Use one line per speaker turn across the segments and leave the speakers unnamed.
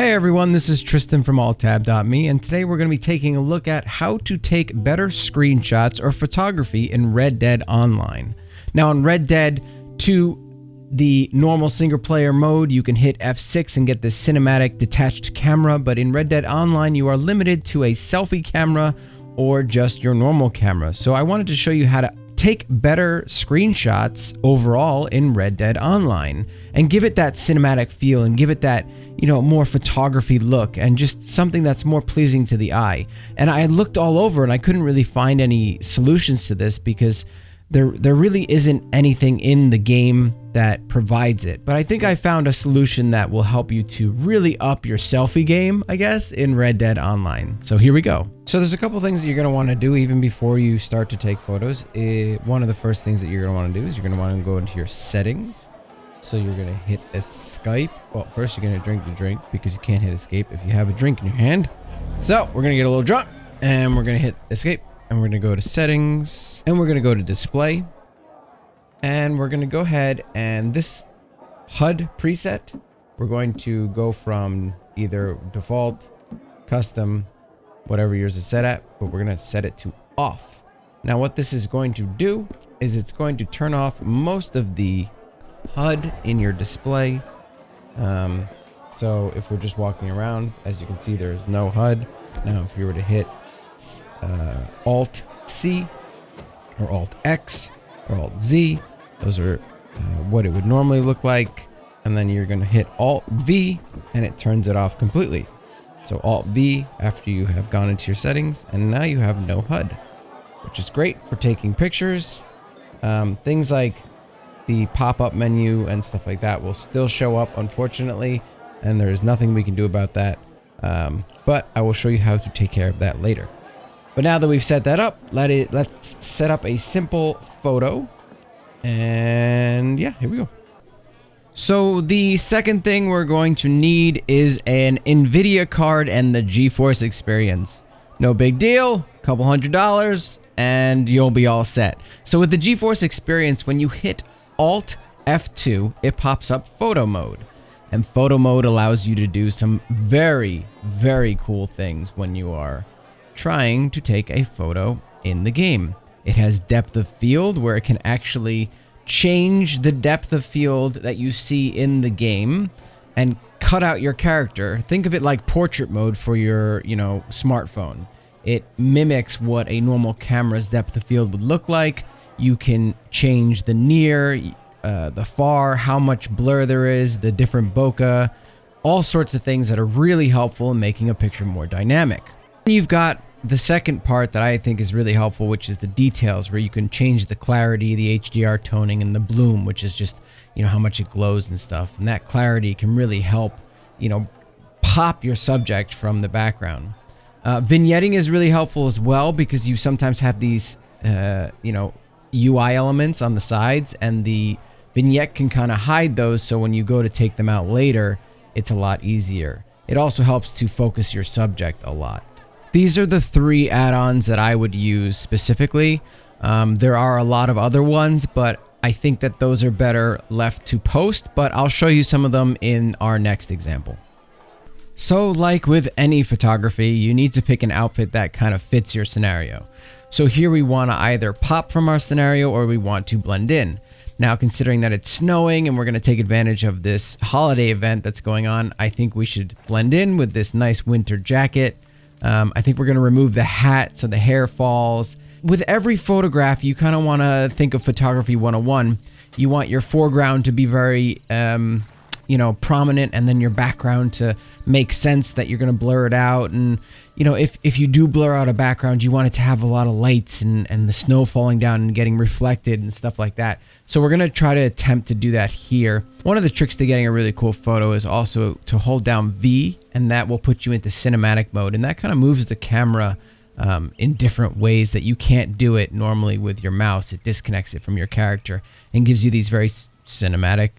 Hey everyone, this is Tristan from alltab.me, and today we're going to be taking a look at how to take better screenshots or photography in Red Dead Online. Now in Red Dead 2, the normal single player mode, you can hit F6 and get this cinematic detached camera, but in Red Dead Online you are limited to a selfie camera or just your normal camera. So I wanted to show you how to take better screenshots overall in Red Dead Online and give it that cinematic feel and give it that, more photography look and just something that's more pleasing to the eye. And I looked all over and I couldn't really find any solutions to this because there really isn't anything in the game that provides it. But I think I found a solution that will help you to really up your selfie game, I guess, in Red Dead Online. So here we go. So there's a couple things that you're going to want to do even before you start to take photos. One of the first things that you're going to want to do is you're going to want to go into your settings. So you're going to hit escape. Well, first you're going to drink the drink because you can't hit escape if you have a drink in your hand. So we're going to get a little drunk and we're going to hit escape. And we're going to go to settings and we're going to go to display. And we're going to go ahead and this HUD preset, we're going to go from either default, custom, whatever yours is set at, but we're going to set it to off. Now what this is going to do is it's going to turn off most of the HUD in your display. So if we're just walking around, as you can see, there's no HUD. Now if you were to hit Alt C or Alt X or Alt Z, those are what it would normally look like. And then you're going to hit Alt V and it turns it off completely. So Alt V after you have gone into your settings, and now you have no HUD, which is great for taking pictures. Things like the pop-up menu and stuff like that will still show up, unfortunately, and there is nothing we can do about that. But I will show you how to take care of that later. But now that we've set that up, let's set up a simple photo. And yeah, here we go. So the second thing we're going to need is an NVIDIA card and the GeForce Experience. No big deal, couple $100 and you'll be all set. So with the GeForce Experience, when you hit Alt F2, it pops up photo mode. And photo mode allows you to do some very, very cool things when you are trying to take a photo in the game. It has depth of field where it can actually change the depth of field that you see in the game and cut out your character. Think of it like portrait mode for your, smartphone. It mimics what a normal camera's depth of field would look like. You can change the near, the far, how much blur there is, the different bokeh, all sorts of things that are really helpful in making a picture more dynamic. You've got the second part that I think is really helpful, which is the details, where you can change the clarity, the HDR toning, and the bloom, which is just, how much it glows and stuff. And that clarity can really help, pop your subject from the background. Vignetting is really helpful as well because you sometimes have these, UI elements on the sides, and the vignette can kind of hide those, so when you go to take them out later, it's a lot easier. It also helps to focus your subject a lot. These are the three add-ons that I would use specifically. There are a lot of other ones, but I think that those are better left to post, but I'll show you some of them in our next example. So like with any photography, you need to pick an outfit that kind of fits your scenario. So here we want to either pop from our scenario or we want to blend in. Now, considering that it's snowing and we're going to take advantage of this holiday event that's going on, I think we should blend in with this nice winter jacket. I think we're going to remove the hat so the hair falls. With every photograph, you kind of want to think of photography 101. You want your foreground to be very, prominent, and then your background to make sense that you're going to blur it out. And, if you do blur out a background, you want it to have a lot of lights and the snow falling down and getting reflected and stuff like that. So we're going to try to attempt to do that here. One of the tricks to getting a really cool photo is also to hold down V, and that will put you into cinematic mode. And that kind of moves the camera in different ways that you can't do it normally with your mouse. It disconnects it from your character and gives you these very cinematic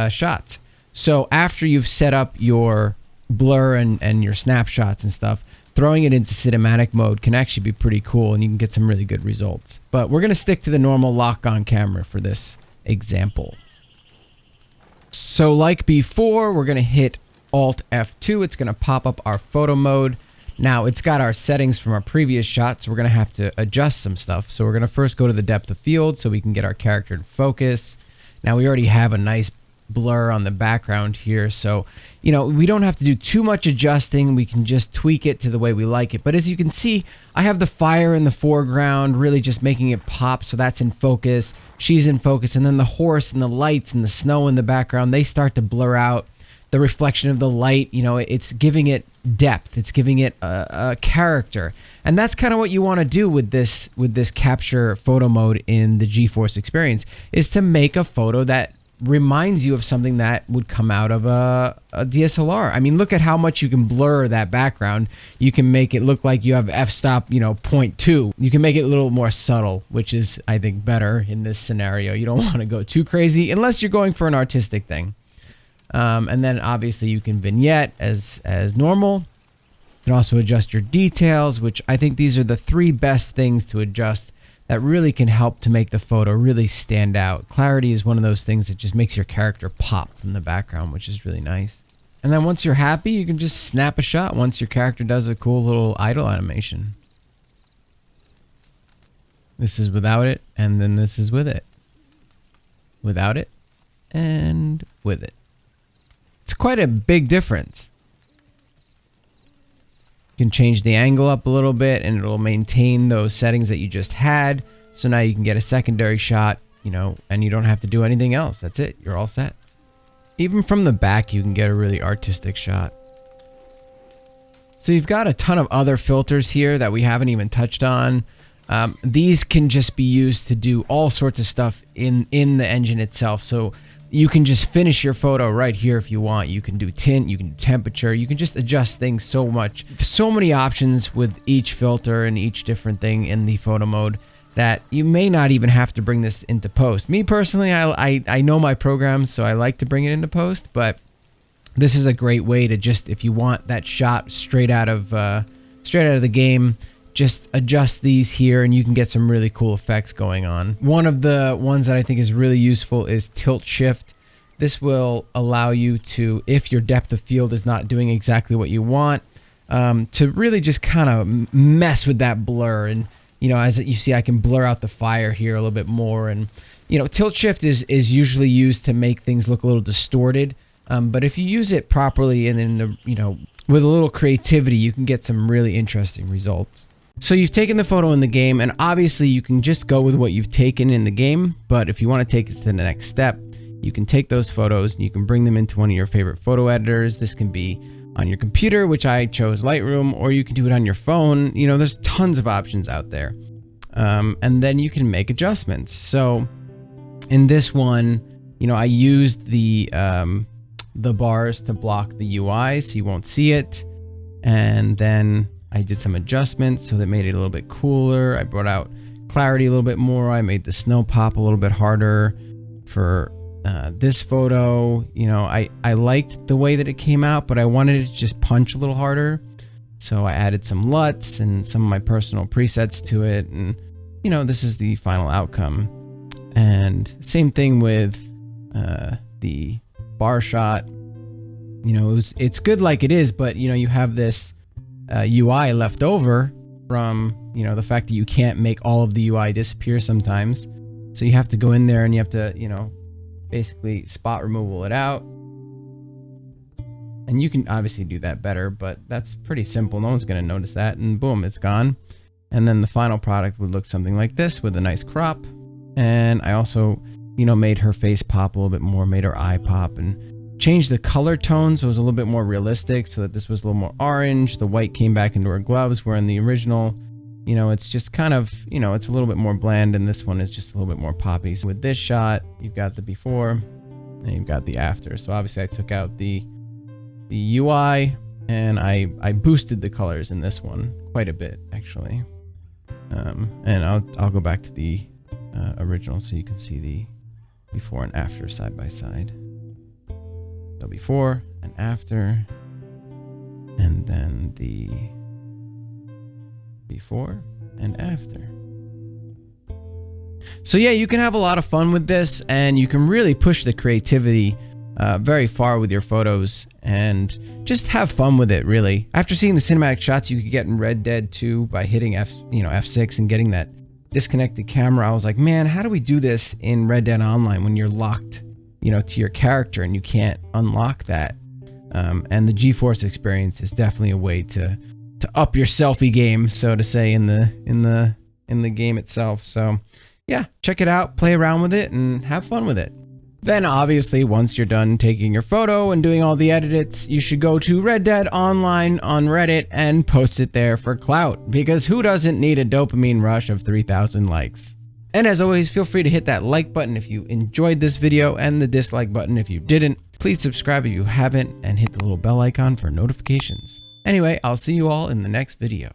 shots. So after you've set up your blur and your snapshots and stuff, throwing it into cinematic mode can actually be pretty cool, and you can get some really good results. But we're going to stick to the normal lock-on camera for this example. So like before, we're going to hit Alt F2, it's going to pop up our photo mode. Now it's got our settings from our previous shot, so we're going to have to adjust some stuff. So we're going to first go to the depth of field so we can get our character in focus. Now we already have a nice blur on the background here, so you know, we don't have to do too much adjusting. We can just tweak it to the way we like it. But as you can see, I have the fire in the foreground, really just making it pop, so that's in focus. She's in focus, and then the horse and the lights and the snow in the background, they start to blur out. The reflection of the light, you know, it's giving it depth, it's giving it a character, and that's kind of what you want to do with this capture photo mode in the GeForce Experience, is to make a photo that reminds you of something that would come out of a DSLR. I mean, look at how much you can blur that background. You can make it look like you have f-stop, you know, 0.2. You can make it a little more subtle, which is, I think, better in this scenario. You don't want to go too crazy unless you're going for an artistic thing. And then obviously you can vignette as normal. You can also adjust your details, which I think these are the 3 best things to adjust that really can help to make the photo really stand out. Clarity is one of those things that just makes your character pop from the background, which is really nice. And then once you're happy, you can just snap a shot once your character does a cool little idle animation. This is without it, and then this is with it. Without it, and with it. It's quite a big difference. You can change the angle up a little bit and it'll maintain those settings that you just had. So now you can get a secondary shot, you know, and you don't have to do anything else. That's it. You're all set. Even from the back, you can get a really artistic shot. So you've got a ton of other filters here that we haven't even touched on. These can just be used to do all sorts of stuff in the engine itself. So you can just finish your photo right here if you want. You can do tint, you can do temperature, you can just adjust things so much. So many options with each filter and each different thing in the photo mode that you may not even have to bring this into post. Me personally, I know my programs, so I like to bring it into post, but this is a great way to just, if you want that shot straight out of the game, just adjust these here and you can get some really cool effects going on. One of the ones that I think is really useful is tilt shift. This will allow you to, if your depth of field is not doing exactly what you want, to really just kind of mess with that blur. And you know, as you see, I can blur out the fire here a little bit more. And you know, tilt shift is usually used to make things look a little distorted. But if you use it properly and in the, you know, with a little creativity, you can get some really interesting results. So you've taken the photo in the game, and obviously you can just go with what you've taken in the game, but if you want to take it to the next step, you can take those photos and you can bring them into one of your favorite photo editors. This can be on your computer, which I chose Lightroom, or you can do it on your phone. You know, there's tons of options out there. And then you can make adjustments. So in this one, you know, I used the bars to block the UI so you won't see it. And then I did some adjustments so that made it a little bit cooler. I brought out clarity a little bit more. I made the snow pop a little bit harder for this photo. You know, I liked the way that it came out, but I wanted it to just punch a little harder. So I added some LUTs and some of my personal presets to it. And, you know, this is the final outcome. And same thing with the bar shot. You know, it's good like it is, but, you know, you have this UI left over from, you know, the fact that you can't make all of the UI disappear sometimes. So you have to go in there and you have to, you know, basically spot removal it out. And you can obviously do that better, but that's pretty simple. No one's going to notice that. And boom, it's gone. And then the final product would look something like this with a nice crop. And I also, you know, made her face pop a little bit more, made her eye pop, and changed the color tone so it was a little bit more realistic, so that this was a little more orange. The white came back into her gloves, where in the original, you know, it's just kind of, you know, it's a little bit more bland, and this one is just a little bit more poppy. So with this shot, you've got the before and you've got the after. So obviously I took out the UI and I boosted the colors in this one quite a bit, actually. And I'll go back to the original so you can see the before and after side by side. So before and after, and then the before and after. So yeah, you can have a lot of fun with this, and you can really push the creativity very far with your photos, and just have fun with it, really. After seeing the cinematic shots you could get in Red Dead 2 by hitting F6 and getting that disconnected camera, I was like, man, how do we do this in Red Dead Online when you're locked, to your character and you can't unlock that? And the GeForce Experience is definitely a way to up your selfie game, so to say, in the game itself. So yeah, check it out, play around with it, and have fun with it. Then obviously, once you're done taking your photo and doing all the edits, you should go to Red Dead Online on Reddit and post it there for clout, because who doesn't need a dopamine rush of 3,000 likes? And as always, feel free to hit that like button if you enjoyed this video, and the dislike button if you didn't. Please subscribe if you haven't, and hit the little bell icon for notifications. Anyway, I'll see you all in the next video.